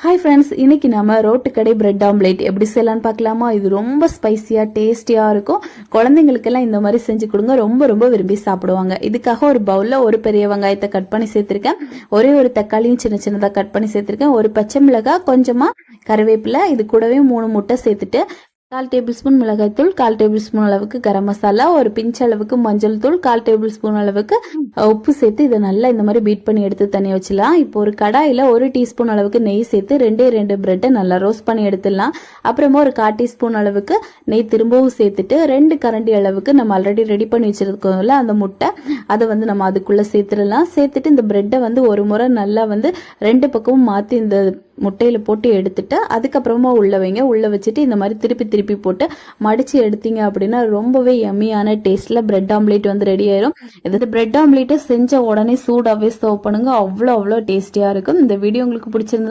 Hi friends, இன்னைக்கு நம்ம road கடை பிரெட் ஆம்லேட் எப்படி செய்யலாம்னு பார்க்கலாமா? இது ரொம்ப ஸ்பைசியா டேஸ்டியா இருக்கும். குழந்தைங்களுக்கெல்லாம் இந்த மாதிரி செஞ்சு கொடுங்க, ரொம்ப ரொம்ப விரும்பி சாப்பிடுவாங்க. இதுக்காக ஒரு பவுல்ல ஒரு பெரிய வெங்காயத்தை கட் பண்ணி சேர்த்திருக்கேன். ஒரே ஒரு தக்காளியும் சின்ன சின்னதாக கட் பண்ணி சேர்த்திருக்கேன். ஒரு பச்சை மிளகாய், கொஞ்சமா கருவேப்பிலை, இது கூடவே 3 முட்டை சேர்த்துட்டு 1/4 டேபிள் ஸ்பூன் மிளகாய்த்தூள், 1/4 டேபிள் ஸ்பூன் அளவுக்கு கரம் மசாலா, ஒரு பிஞ்ச் அளவுக்கு மஞ்சள் தூள், 1/4 டேபிள் ஸ்பூன் அளவுக்கு உப்பு சேர்த்து இதை நல்லா இந்த மாதிரி பீட் பண்ணி எடுத்து தண்ணி வச்சிடலாம். இப்போ ஒரு கடாயில் 1 டீஸ்பூன் அளவுக்கு நெய் சேர்த்து 2 பிரெட்டை நல்லா ரோஸ்ட் பண்ணி எடுத்துடலாம். அப்புறமா ஒரு 1/4 டீஸ்பூன் அளவுக்கு நெய் திரும்பவும் சேர்த்துட்டு 2 கரண்டி அளவுக்கு நம்ம ஆல்ரெடி ரெடி பண்ணி வச்சிருக்கோம்ல அந்த முட்டை, அதை நம்ம அதுக்குள்ள சேர்த்துடலாம். சேர்த்துட்டு இந்த பிரெட்டை ஒரு முறை நல்லா 2 பக்கமும் மாற்றி இந்த முட்டையில் போட்டு எடுத்துட்டு அதுக்கப்புறமா உள்ள வைங்க. உள்ள வச்சுட்டு இந்த மாதிரி திருப்பி திருப்பி போட்டு மடிச்சு எடுத்தீங்க அப்படின்னா ரொம்பவே யம்மியான டேஸ்ட்ல பிரெட் ஆம்லேட் ரெடி ஆயிரும். இது பிரெட் ஆம்லேட்டை செஞ்ச உடனே சூடாவே சர்வ் பண்ணுங்க, அவ்வளோ டேஸ்டியா இருக்கும். இந்த வீடியோ உங்களுக்கு பிடிச்சிருந்தா